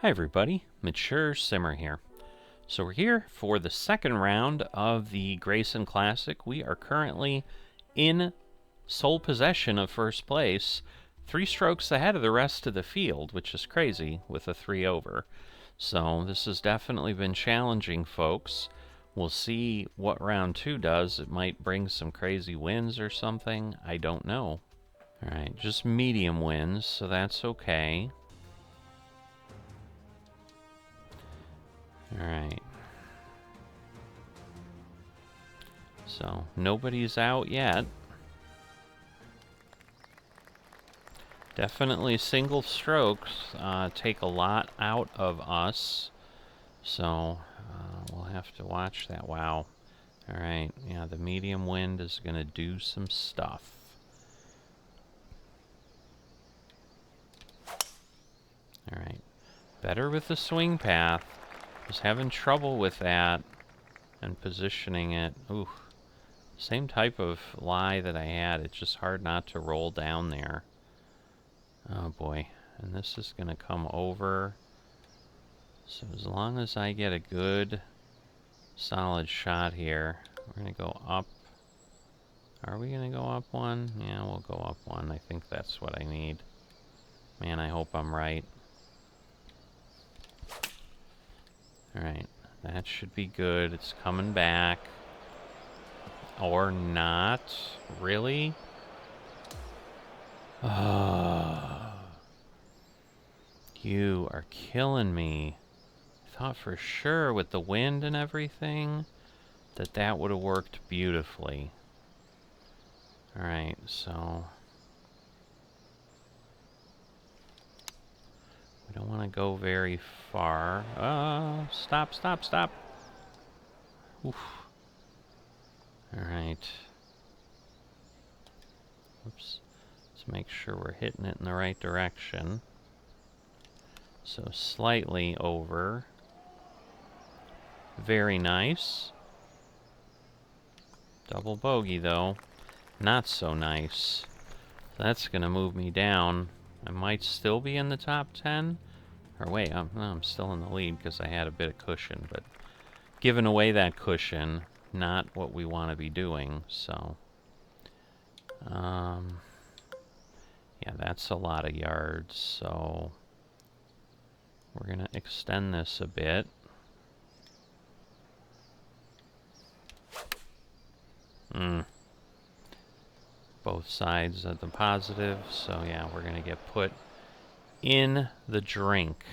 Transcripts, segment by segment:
Hi everybody, Mature Simmer here. So we're here for the second round of the Grayson Classic. We are currently in sole possession of first place, 3 strokes ahead of the rest of the field, which is crazy with a 3 over. So this has definitely been challenging, folks. We'll see what round 2 does. It might bring some crazy wins or something. I don't know. Alright, just medium wins, so that's okay. Alright. So, nobody's out yet. Definitely single strokes take a lot out of us. So, we'll have to watch that. Wow. Alright, yeah, the medium wind is going to do some stuff. Alright. Better with the swing path. Was having trouble with that and positioning it. Ooh. Same type of lie that I had. It's just hard not to roll down there. Oh boy. And this is going to come over. So as long as I get a good, solid shot here, we're going to go up. Are we going to go up one? Yeah, we'll go up one. I think that's what I need. Man, I hope I'm right. Alright. That should be good. It's coming back. Or not. Really? You are killing me. I thought for sure with the wind and everything that that would have worked beautifully. Alright, so we don't want to go very far. Stop, stop, stop. Oof. Alright. Oops. Let's make sure we're hitting it in the right direction. So slightly over. Very nice. Double bogey though. Not so nice. So that's going to move me down. I might still be in the top 10. Or wait, I'm still in the lead because I had a bit of cushion. But giving away that cushion, not what we want to be doing. So, yeah, that's a lot of yards. So we're going to extend this a bit. Both sides of the positive, so yeah, we're gonna get put in the drink.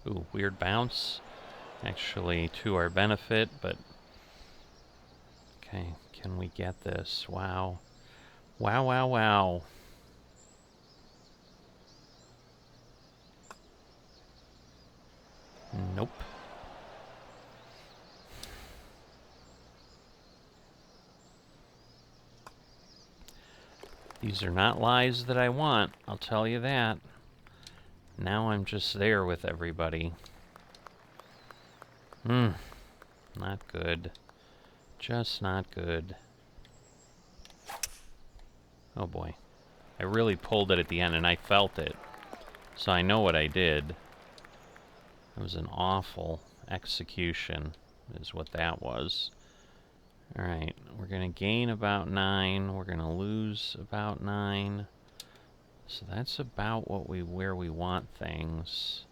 Ooh, weird bounce. Actually, to our benefit, but okay, can we get this? Wow. Wow, wow, wow. Nope. These are not lies that I want, I'll tell you that. Now I'm just there with everybody. Not good. Just not good. Oh boy. I really pulled it at the end and I felt it. So I know what I did. It was an awful execution, is what that was. Alright, we're going to gain about 9. We're going to lose about 9. So that's about where we want things.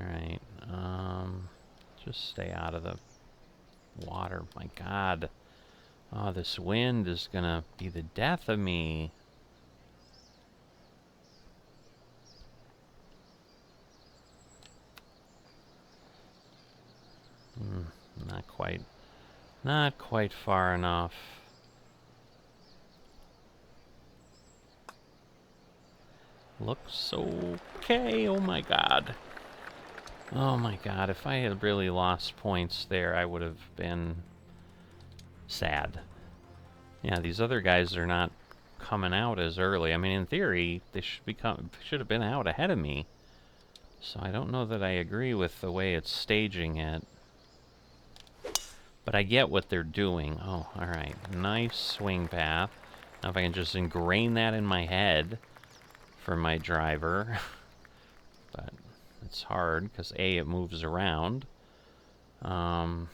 Alright, just stay out of the water. My God. Oh, this wind is going to be the death of me. Not quite far enough. Looks okay. Oh my God. Oh my God. If I had really lost points there, I would have been sad. Yeah, these other guys are not coming out as early. I mean, in theory, they should have been out ahead of me. So I don't know that I agree with the way it's staging it. But I get what they're doing. Oh, alright. Nice swing path. Now if I can just ingrain that in my head for my driver. But it's hard, because A, it moves around. Alright.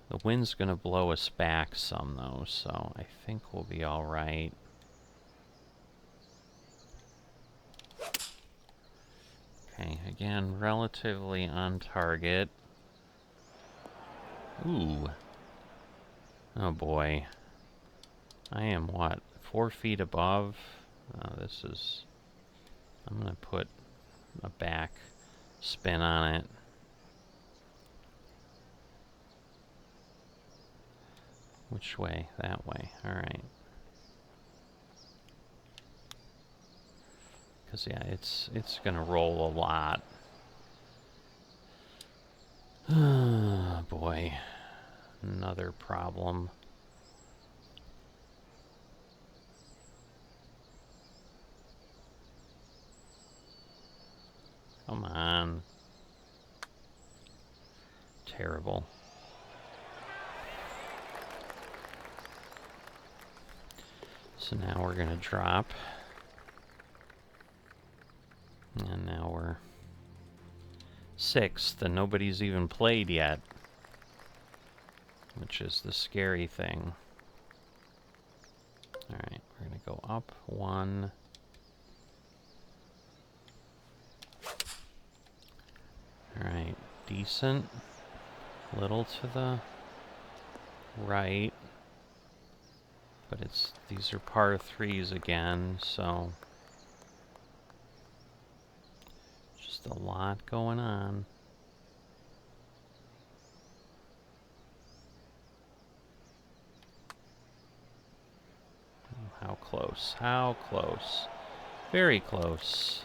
The wind's going to blow us back some, though, so I think we'll be alright. Okay, again, relatively on target. Ooh. Oh boy. I am, what, 4 feet above? This is... I'm going to put a back spin on it. Which way? That way. Alright. Because, yeah, it's going to roll a lot. Oh, boy. Another problem. Come on. Terrible. So now we're going to drop. And now we're 6th, and nobody's even played yet. Which is the scary thing. Alright, we're going to go up 1. Alright, decent. Little to the right. But these are par 3s again, so just a lot going on. How close? How close? Very close.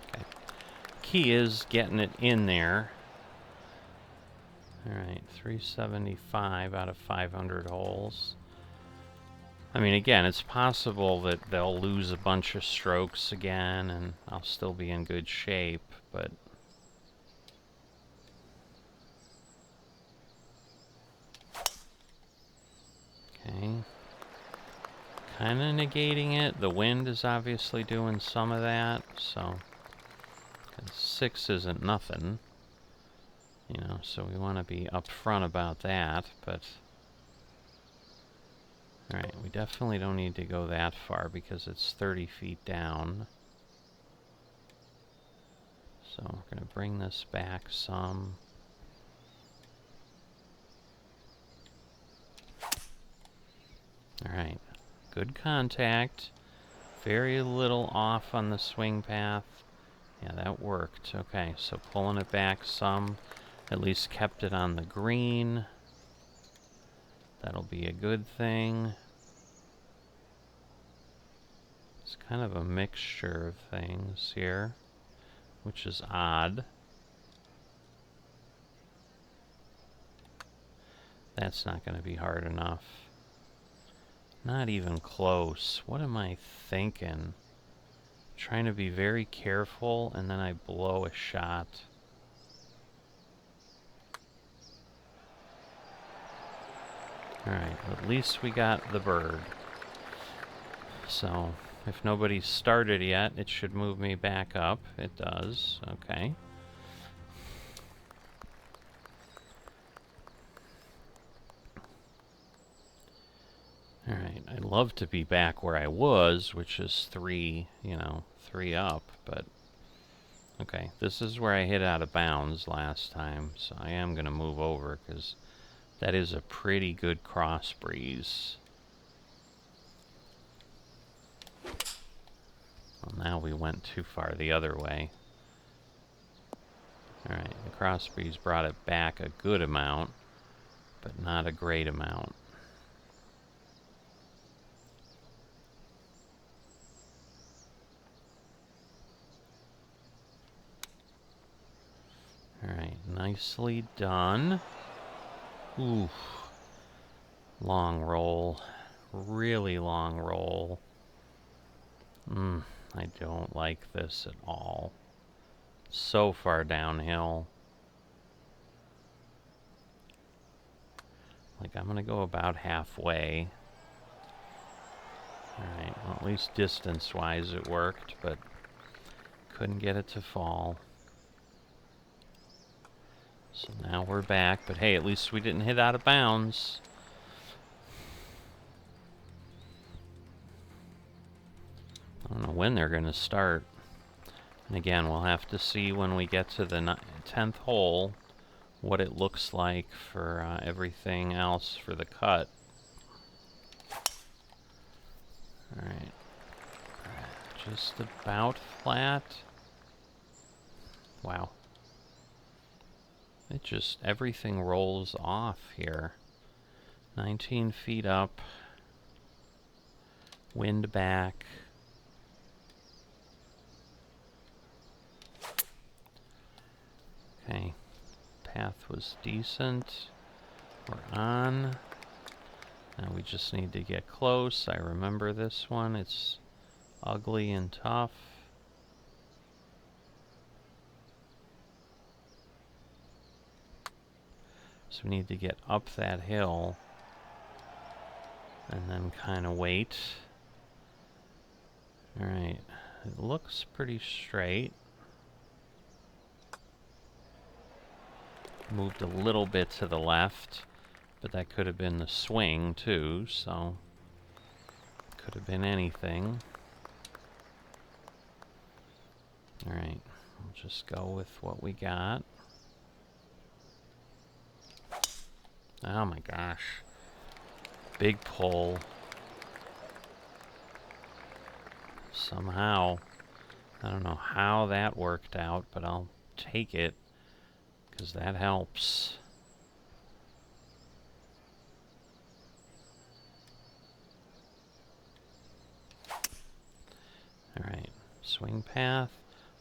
Okay. Key is getting it in there. Alright, 375 out of 500 holes. I mean, again, it's possible that they'll lose a bunch of strokes again, and I'll still be in good shape, but... Okay. Kind of negating it. The wind is obviously doing some of that, so... 6 isn't nothing. You know, so we want to be upfront about that, but... Alright, we definitely don't need to go that far because it's 30 feet down. So we're going to bring this back some. Alright, good contact. Very little off on the swing path. Yeah, that worked. Okay, so pulling it back some. At least kept it on the green. That'll be a good thing. It's kind of a mixture of things here, which is odd. That's not going to be hard enough. Not even close. What am I thinking? Trying to be very careful, and then I blow a shot. Alright, at least we got the bird. So, if nobody's started yet, it should move me back up. It does. Okay. Alright, I'd love to be back where I was, which is 3 up, but... Okay, this is where I hit out of bounds last time, so I am going to move over, because that is a pretty good cross breeze. Well, now we went too far the other way. Alright, the cross breeze brought it back a good amount, but not a great amount. Alright, nicely done. Oof. Long roll. Really long roll. I don't like this at all. So far downhill. Like, I'm gonna go about halfway. Alright, well, at least distance-wise it worked, but couldn't get it to fall. So now we're back, but hey, at least we didn't hit out of bounds. I don't know when they're gonna start. And again, we'll have to see when we get to the 10th hole what it looks like for everything else for the cut. Alright. Just about flat. Wow. It just, everything rolls off here. 19 feet up. Wind back. Okay. Path was decent. We're on. Now we just need to get close. I remember this one. It's ugly and tough. So we need to get up that hill and then kind of wait. Alright, it looks pretty straight. Moved a little bit to the left, but that could have been the swing too, so could have been anything. Alright, we'll just go with what we got. Oh my gosh. Big pull. Somehow. I don't know how that worked out, but I'll take it, because that helps. Alright, swing path.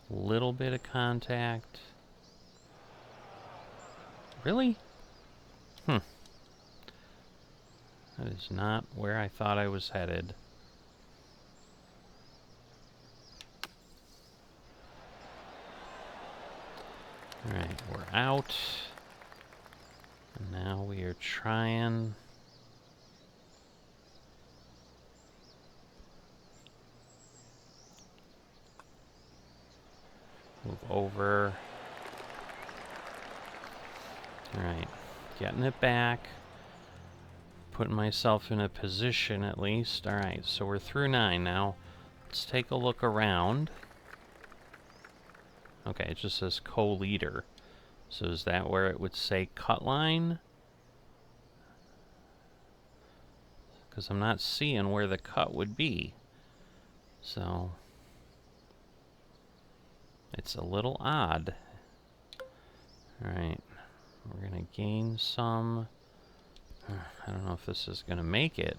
Little bit of contact. Really? That is not where I thought I was headed. Alright, we're out. And now we are trying. Move over. Alright, getting it back. Putting myself in a position at least. Alright, so we're through 9 now. Let's take a look around. Okay, it just says co-leader. So is that where it would say cut line? Because I'm not seeing where the cut would be. So it's a little odd. Alright, we're going to gain some. I don't know if this is going to make it.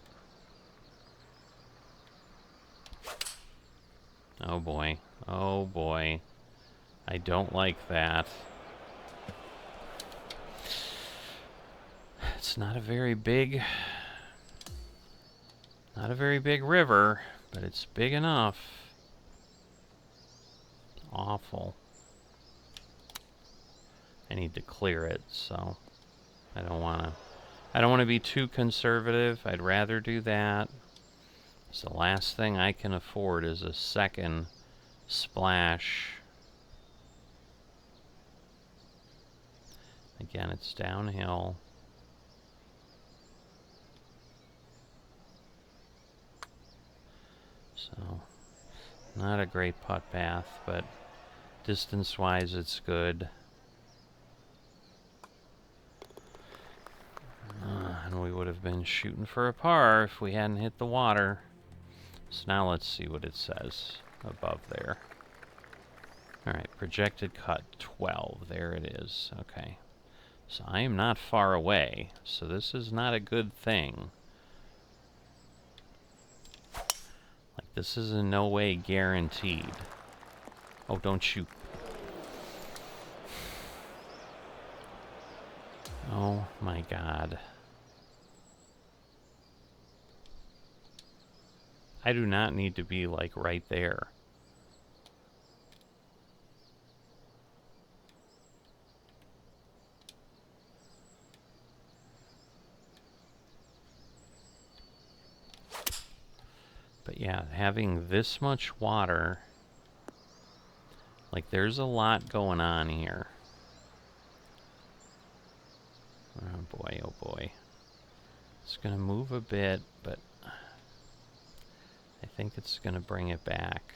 Oh boy. Oh boy. I don't like that. It's not a very big river, but it's big enough. Awful. I need to clear it, so I don't want to be too conservative. I'd rather do that. It's the last thing I can afford is a second splash. Again, it's downhill. So, not a great putt path, but distance-wise it's good. And we would have been shooting for a par if we hadn't hit the water. So now let's see what it says above there. Alright, projected cut 12. There it is. Okay. So I am not far away. So this is not a good thing. Like, this is in no way guaranteed. Oh, don't shoot. Oh my God. I do not need to be like right there. But yeah, having this much water, like there's a lot going on here. Oh boy, oh boy. It's gonna move a bit, but I think it's gonna bring it back.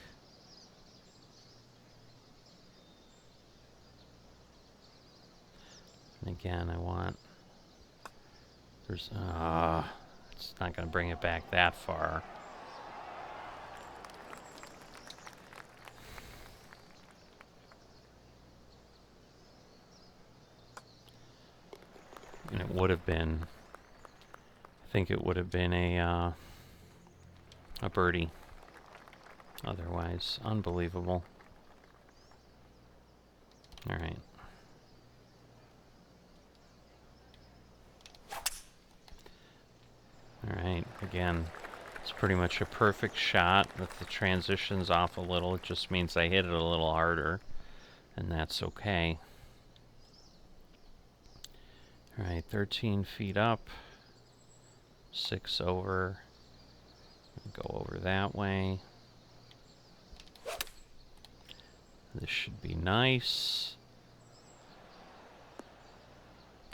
And again, I want, there's, it's not gonna bring it back that far. And it would have been, I think it would have been a birdie. Otherwise, unbelievable. All right. All right, again, it's pretty much a perfect shot. If the transition's off a little, it just means I hit it a little harder, and that's okay. All right, 13 feet up, 6 over, go over that way. This should be nice.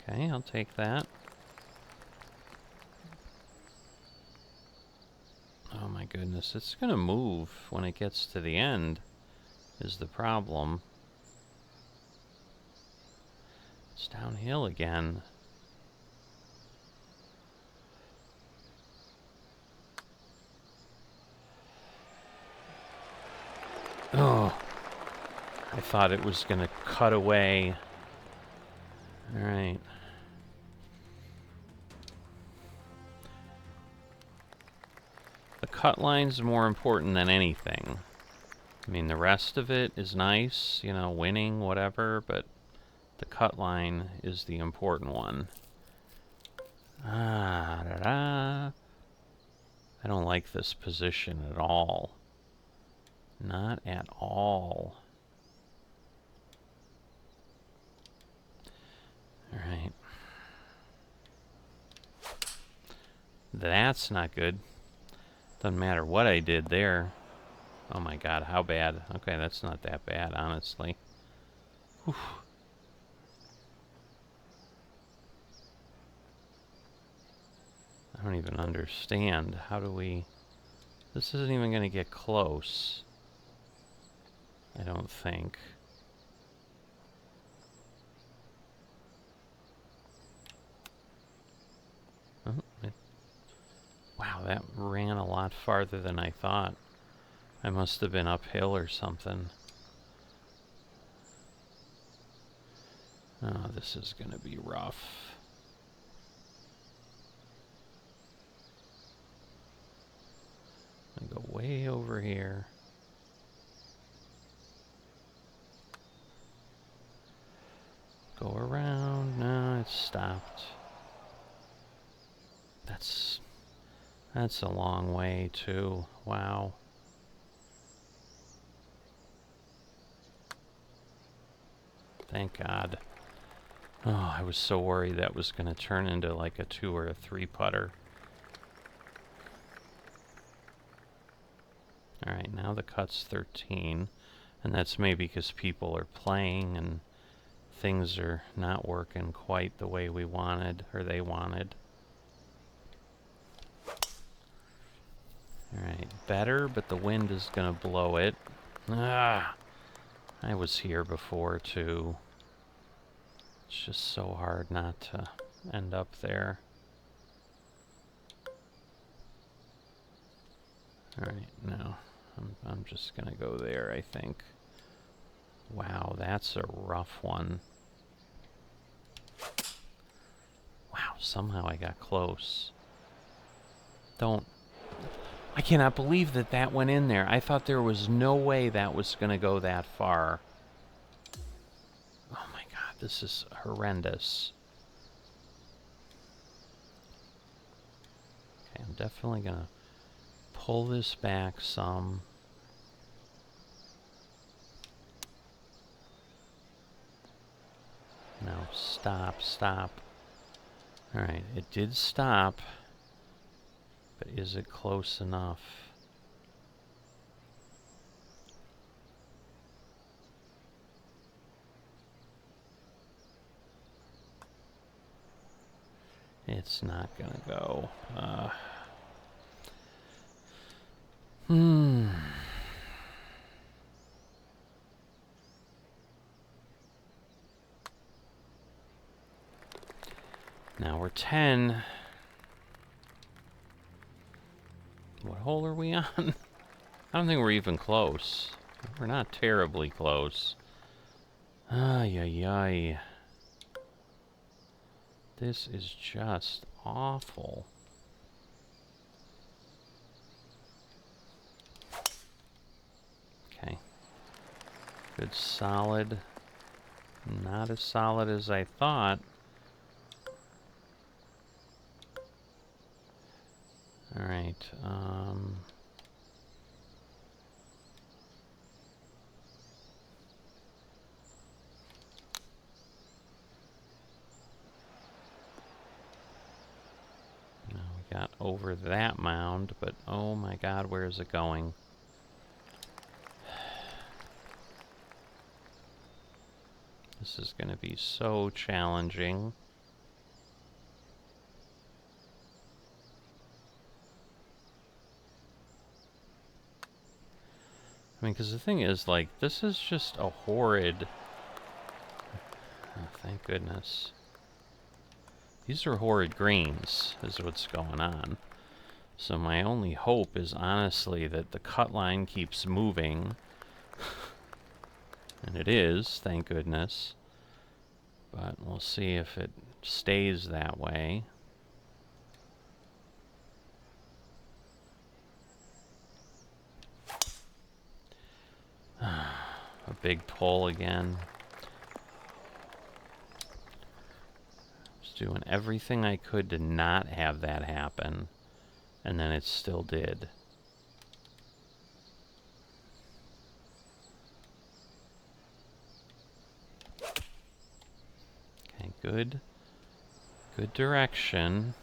Okay, I'll take that. Oh my goodness, it's gonna move when it gets to the end, is the problem. It's downhill again. Oh, I thought it was gonna cut away. All right. The cut line's more important than anything. I mean, the rest of it is nice, you know, winning, whatever, but the cut line is the important one. Ah, da, da. I don't like this position at all. Not at all. All right. That's not good. Doesn't matter what I did there. Oh my god, how bad? Okay, that's not that bad, honestly. Whew. I don't even understand. How do we... This isn't even going to get close. I don't think. Oh, wow, that ran a lot farther than I thought. I must have been uphill or something. Oh, this is going to be rough. I go way over here. Go around. No, it's stopped. That's a long way too. Wow. Thank God. Oh, I was so worried that was going to turn into like a 2 or a 3 putter. Alright, now the cut's 13. And that's maybe because people are playing and things are not working quite the way we wanted, or they wanted. Alright, better, but the wind is going to blow it. Ah! I was here before, too. It's just so hard not to end up there. Alright, no. I'm just going to go there, I think. Wow, that's a rough one. Wow, somehow I got close. I cannot believe that that went in there. I thought there was no way that was going to go that far. Oh my god, this is horrendous. Okay, I'm definitely going to pull this back some. No, stop, stop. Alright, it did stop, but is it close enough? It's not gonna go. Now we're 10. What hole are we on? I don't think we're even close. We're not terribly close. Ay, ay, ay. This is just awful. Okay. Good solid. Not as solid as I thought. Alright, now we got over that mound, but oh my god, where is it going? This is going to be so challenging. I mean, because the thing is, like, this is just a horrid... Oh, thank goodness. These are horrid greens, is what's going on. So my only hope is, honestly, that the cut line keeps moving. And it is, thank goodness. But we'll see if it stays that way. A big pull again. Just doing everything I could to not have that happen, and then it still did. Okay, good. Good direction.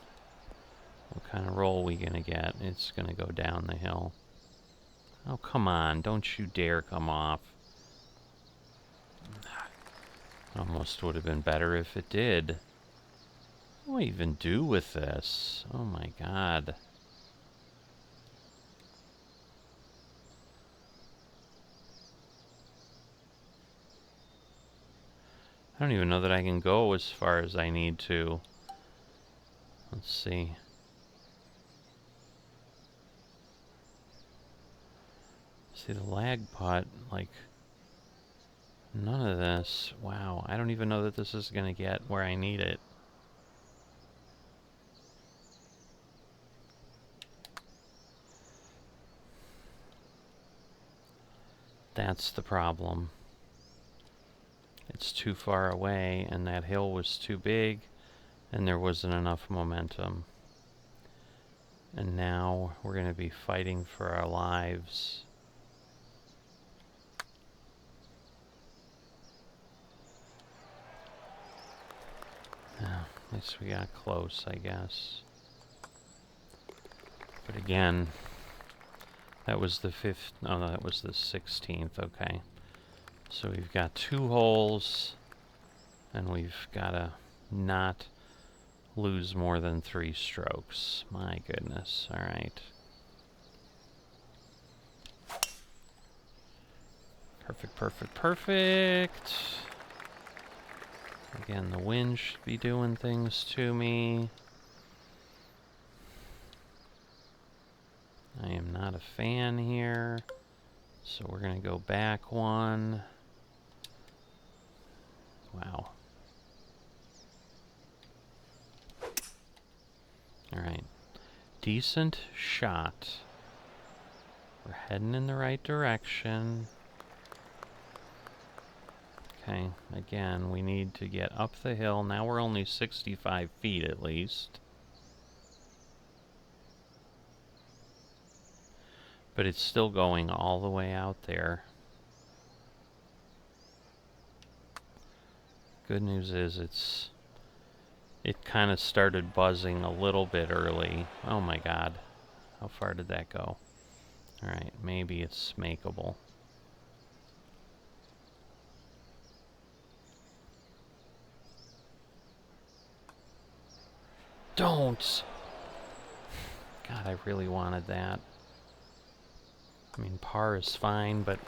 What kind of roll are we gonna get? It's gonna go down the hill. Oh, come on. Don't you dare come off. Almost would have been better if it did. What do I even do with this? Oh my god. I don't even know that I can go as far as I need to. Let's see. See, the lag putt, like, none of this. Wow, I don't even know that this is going to get where I need it. That's the problem. It's too far away, and that hill was too big, and there wasn't enough momentum. And now we're going to be fighting for our lives. At least we got close, I guess. But again, that was the 5th, no, that was the 16th, okay. So we've got 2 holes, and we've got to not lose more than 3 strokes. My goodness, alright. Perfect, perfect, perfect. Again, the wind should be doing things to me. I am not a fan here, so we're going to go back 1. Wow. Alright. Decent shot. We're heading in the right direction. Okay, again, we need to get up the hill. Now we're only 65 feet at least. But it's still going all the way out there. Good news is it kind of started buzzing a little bit early. Oh my god. How far did that go? Alright, maybe it's makeable. Don't! God, I really wanted that. I mean, par is fine, but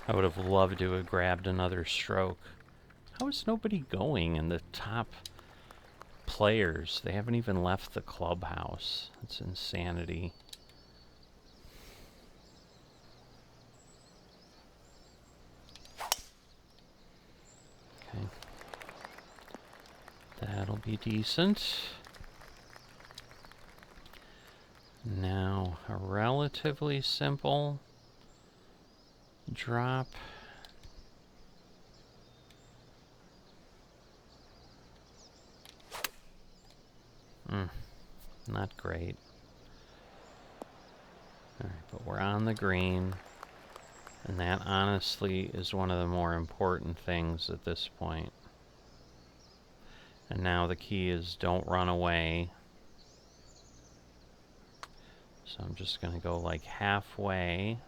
I would have loved to have grabbed another stroke. How is nobody going in the top players? They haven't even left the clubhouse. It's insanity. Okay. That'll be decent. Now, a relatively simple drop. Not great. Alright, but we're on the green. And that honestly is one of the more important things at this point. And now the key is don't run away. So I'm just going to go like halfway.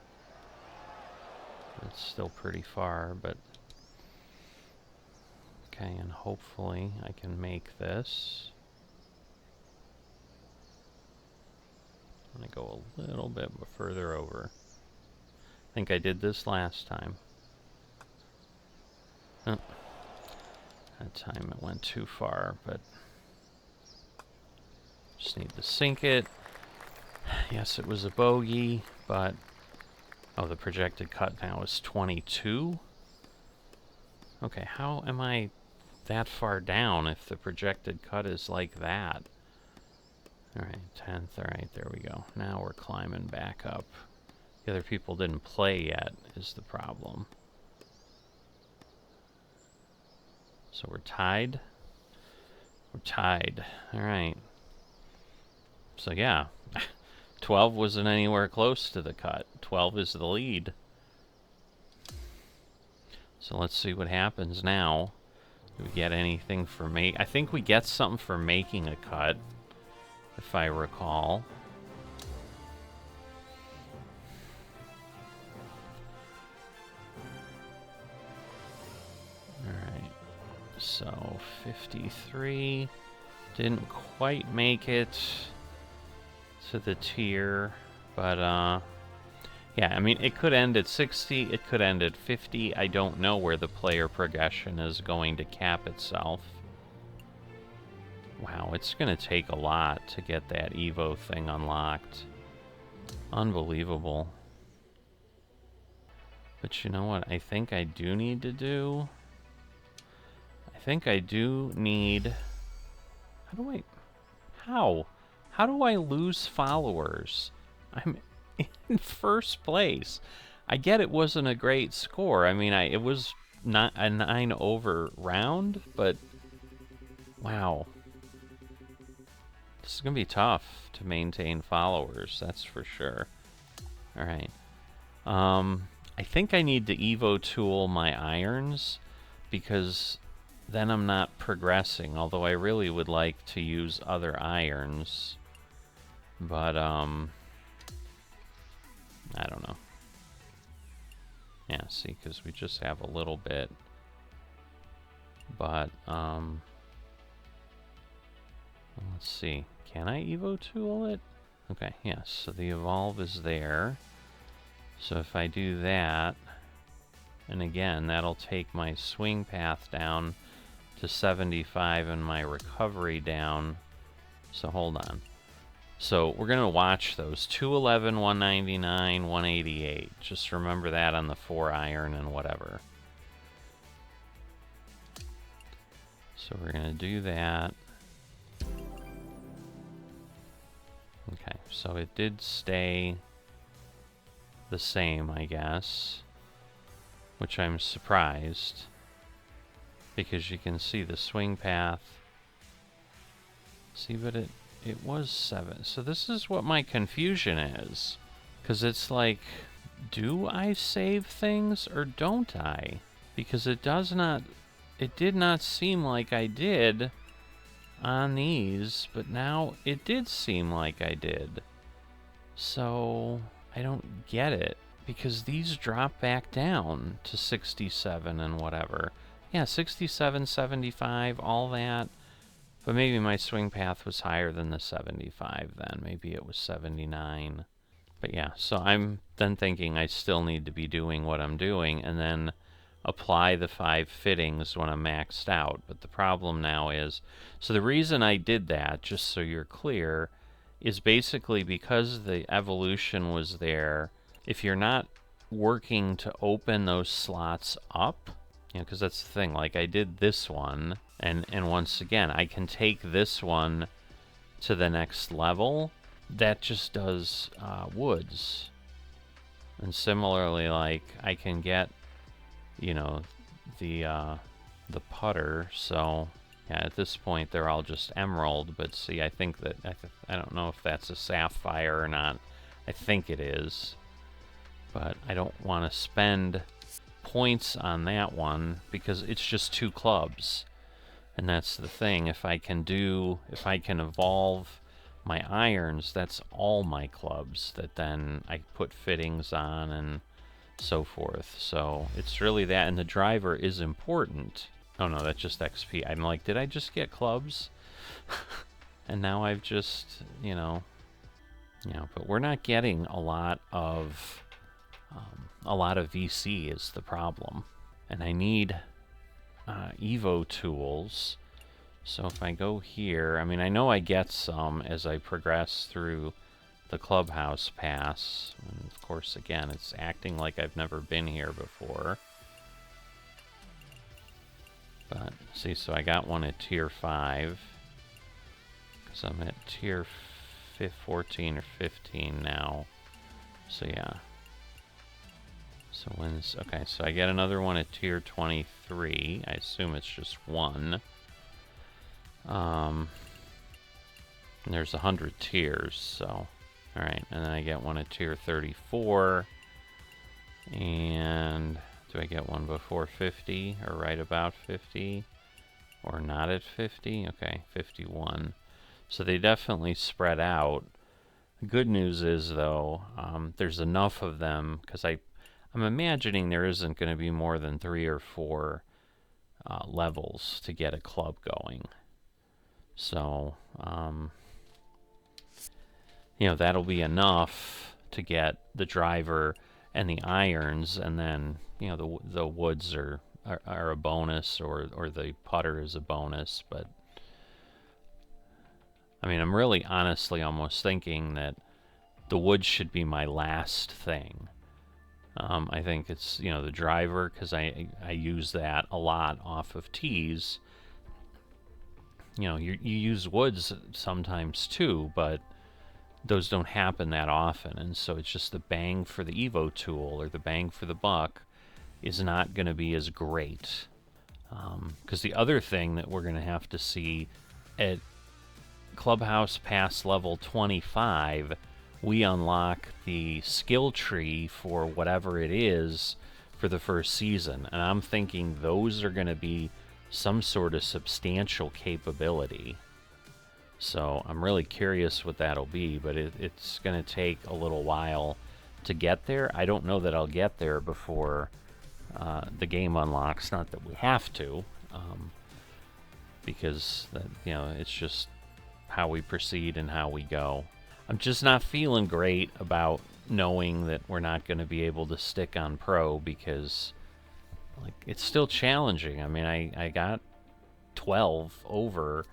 It's still pretty far, but okay, and hopefully I can make this. I'm going to go a little bit further over. I think I did this last time. Oh, that time it went too far, but just need to sink it. Yes, it was a bogey, but oh, the projected cut now is 22. Okay, how am I that far down if the projected cut is like that? Alright, 10th, alright, there we go. Now we're climbing back up. The other people didn't play yet, is the problem. So we're tied. We're tied. Alright. So yeah, 12 wasn't anywhere close to the cut. 12 is the lead. So let's see what happens now. Do we get anything for me? I think we get something for making a cut, if I recall. Alright, so 53. Didn't quite make it to the tier, but yeah, I mean, it could end at 60, it could end at 50. I don't know where the player progression is going to cap itself. Wow, it's going to take a lot to get that Evo thing unlocked. Unbelievable. But you know what I think I do need to do? I think I do need... How do I lose followers? I'm in first place. I get it wasn't a great score. I mean, it was not a 9 over round, but wow. This is going to be tough to maintain followers, that's for sure. Alright. I think I need to Evo tool my irons, because then I'm not progressing, although I really would like to use other irons. But, I don't know. Yeah, see, because we just have a little bit. But, let's see. Can I Evo tool it? Okay, yes, so the evolve is there. So if I do that, and again, that'll take my swing path down to 75 and my recovery down. So hold on. So we're going to watch those. 211, 199, 188. Just remember that on the 4 iron and whatever. So we're going to do that. Okay, so it did stay the same, I guess. Which I'm surprised. Because you can see the swing path. See, but it was 7. So this is what my confusion is. Because it's like, do I save things or don't I? Because it did not seem like I did on these, but now it did seem like I did. So I don't get it, because these drop back down to 67 and whatever. Yeah, 67, 75, all that. But maybe my swing path was higher than the 75 then. Maybe it was 79. But yeah, so I'm then thinking I still need to be doing what I'm doing and then apply the 5 fittings when I'm maxed out. But the problem now is, so the reason I did that, just so you're clear, is basically because the evolution was there. If you're not working to open those slots up, you know, because that's the thing, like I did this one, and once again, I can take this one to the next level. That just does woods. And similarly, like, I can get, you know, the putter, so yeah, at this point they're all just emerald, but see, I think that, I don't know if that's a sapphire or not. I think it is. But I don't want to spend points on that one because it's just 2 clubs. And that's the thing, if I can evolve my irons, that's all my clubs that then I put fittings on and so forth. So it's really that, and the driver is important. Oh no, that's just XP. I'm like, did I just get clubs? And now I've just, you know, but we're not getting a lot of VC is the problem. And I need Evo tools. So if I go here, I mean, I know I get some as I progress through the clubhouse pass. And of course, again, it's acting like I've never been here before. But see, so I got one at tier 5. Because I'm at tier 14 or 15 now. So yeah. So when's, okay, so I get another one at tier 23. I assume it's just one. And there's 100 tiers, so alright, and then I get one at tier 34. And do I get one before 50 or right about 50 or not at 50? Okay, 51. So they definitely spread out. Good news is though, there's enough of them, because I'm imagining there isn't going to be more than 3 or 4 levels to get a club going. So, you know, that'll be enough to get the driver and the irons, and then, you know, the woods are a bonus, or the putter is a bonus. But I mean, I'm really honestly almost thinking that the woods should be my last thing. I think it's, you know, the driver, because I use that a lot off of tees. You know, you use woods sometimes too, but those don't happen that often, and so it's just the bang for the Evo tool or the bang for the buck is not going to be as great. Because the other thing that we're going to have to see at Clubhouse Pass level 25, we unlock the skill tree for whatever it is for the first season, and I'm thinking those are going to be some sort of substantial capability. So I'm really curious what that'll be, but it's going to take a little while to get there. I don't know that I'll get there before the game unlocks. Not that we have to, because you know, it's just how we proceed and how we go. I'm just not feeling great about knowing that we're not going to be able to stick on pro, because like, it's still challenging. I mean, I got 12 over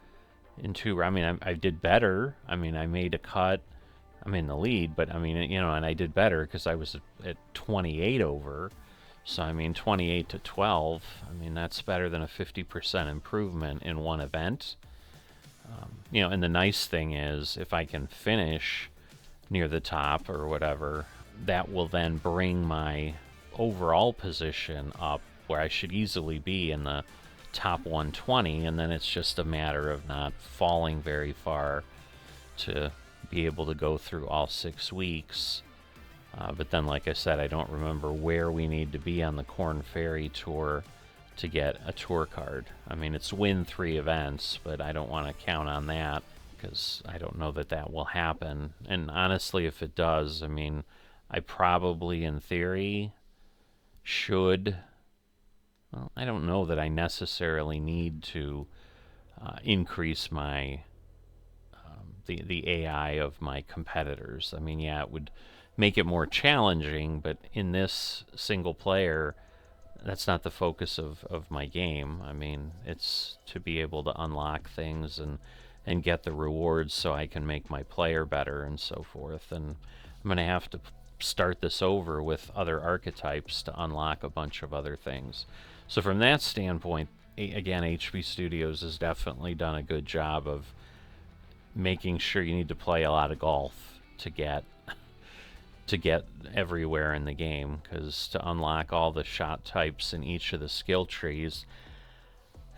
in 2. I mean, I did better. I mean, I made a cut. I'm in the lead, but I mean, you know, and I did better because I was at 28 over. So I mean, 28 to 12. I mean, that's better than a 50% improvement in one event. You know, and the nice thing is, if I can finish near the top or whatever, that will then bring my overall position up where I should easily be in the top 120, and then it's just a matter of not falling very far to be able to go through all 6 weeks But then, like I said, I don't remember where we need to be on the Corn Ferry Tour to get a tour card. I mean, it's win 3 events, but I don't want to count on that because I don't know that that will happen. And honestly, if it does, I mean, I probably, in theory, should... Well, I don't know that I necessarily need to increase my the AI of my competitors. I mean, yeah, it would make it more challenging, but in this single player, that's not the focus of my game. I mean, it's to be able to unlock things and get the rewards so I can make my player better and so forth. And I'm going to have to start this over with other archetypes to unlock a bunch of other things. So from that standpoint, again, HB Studios has definitely done a good job of making sure you need to play a lot of golf to get everywhere in the game, because to unlock all the shot types in each of the skill trees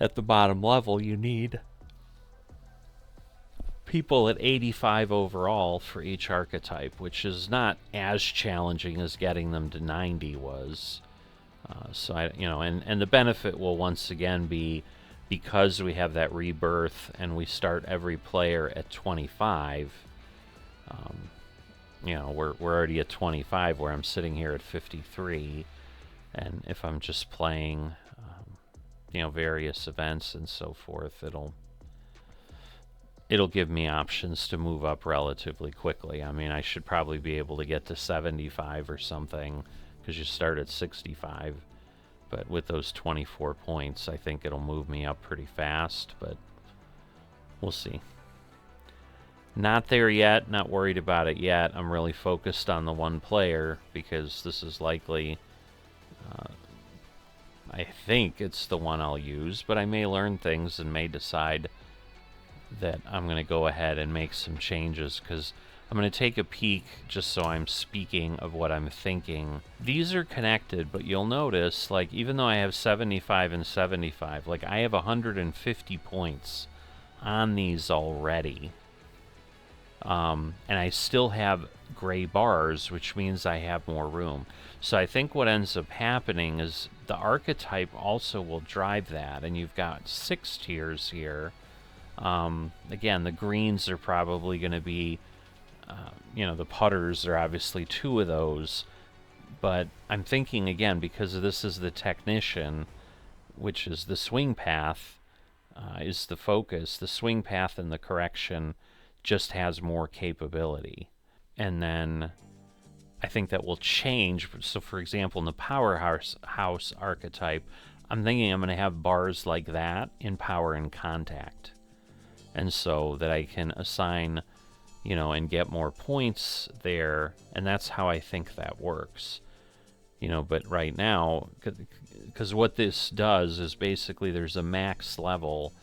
at the bottom level, you need people at 85 overall for each archetype, which is not as challenging as getting them to 90 was. So and the benefit will once again be, because we have that rebirth and we start every player at 25. We're already at 25, where I'm sitting here at 53, and if I'm just playing, various events and so forth, it'll give me options to move up relatively quickly. I mean, I should probably be able to get to 75 or something, because you start at 65. But with those 24 points, I think it'll move me up pretty fast, but we'll see. Not there yet, not worried about it yet. I'm really focused on the one player, because this is likely, I think it's the one I'll use, but I may learn things and may decide that I'm going to go ahead and make some changes, because I'm going to take a peek just so I'm speaking of what I'm thinking. These are connected, but you'll notice, like, even though I have 75 and 75, like, I have 150 points on these already. And I still have gray bars, which means I have more room. So I think what ends up happening is the archetype also will drive that, and you've got 6 tiers here. Again, the greens are probably going to be, the putters are obviously 2 of those, but I'm thinking, again, because this is the technician, which is the swing path, is the focus. The swing path and the correction just has more capability. And then I think that will change. So, for example, in the powerhouse archetype, I'm thinking I'm going to have bars like that in power and contact. And so that I can assign, and get more points there, and that's how I think that works. But right now, because what this does is basically there's a max level,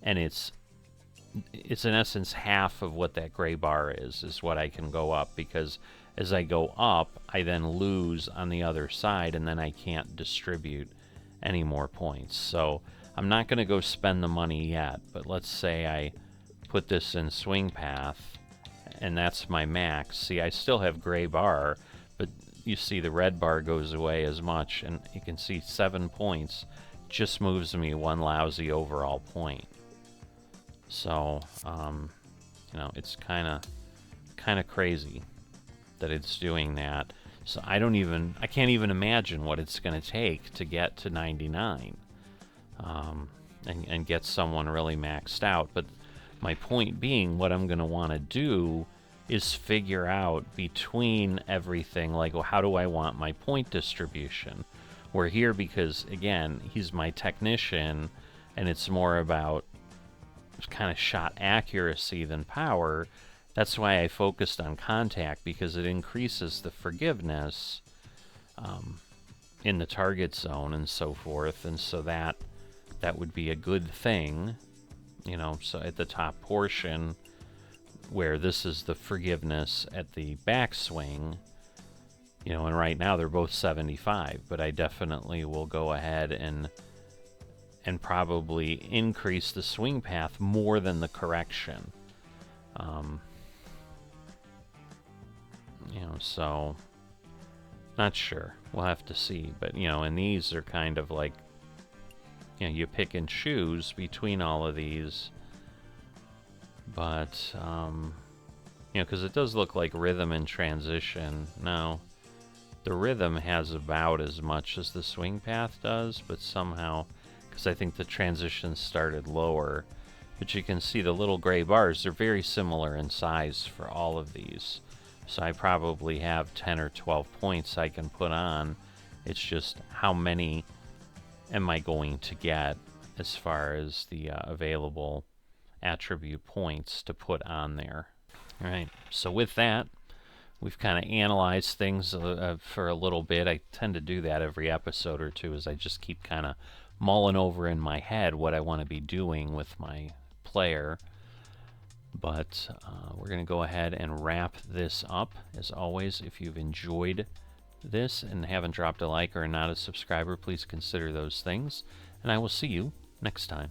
and it's in essence half of what that gray bar is what I can go up, because as I go up, I then lose on the other side, and then I can't distribute any more points. So I'm not going to go spend the money yet, but let's say I put this in swing path, and that's my max. See, I still have gray bar, but you see the red bar goes away as much, and you can see 7 points just moves me 1 lousy overall point. So, it's kind of crazy that it's doing that. So I can't even imagine what it's going to take to get to 99, and get someone really maxed out. But my point being, what I'm going to want to do is figure out between everything, like, well, how do I want my point distribution? We're here because, again, he's my technician, and it's more about kind of shot accuracy than power. That's why I focused on contact, because it increases the forgiveness in the target zone and so forth, and so that would be a good thing, so at the top portion, where this is the forgiveness at the backswing, and right now they're both 75, but I definitely will go ahead and probably increase the swing path more than the correction. So Not sure. We'll have to see. But, you know, and these are kind of like, you know, you pick and choose between all of these. But, you know, because it does look like rhythm and transition. No, the rhythm has about as much as the swing path does, but somehow, because I think the transition started lower. But you can see the little gray bars, they're very similar in size for all of these. So I probably have 10 or 12 points I can put on. It's just how many am I going to get as far as the available attribute points to put on there. All right, so with that, we've kind of analyzed things for a little bit. I tend to do that every episode or two as I just keep kind of mulling over in my head what I want to be doing with my player. But we're going to go ahead and wrap this up. As always, if you've enjoyed this and haven't dropped a like or are not a subscriber, please consider those things. And I will see you next time.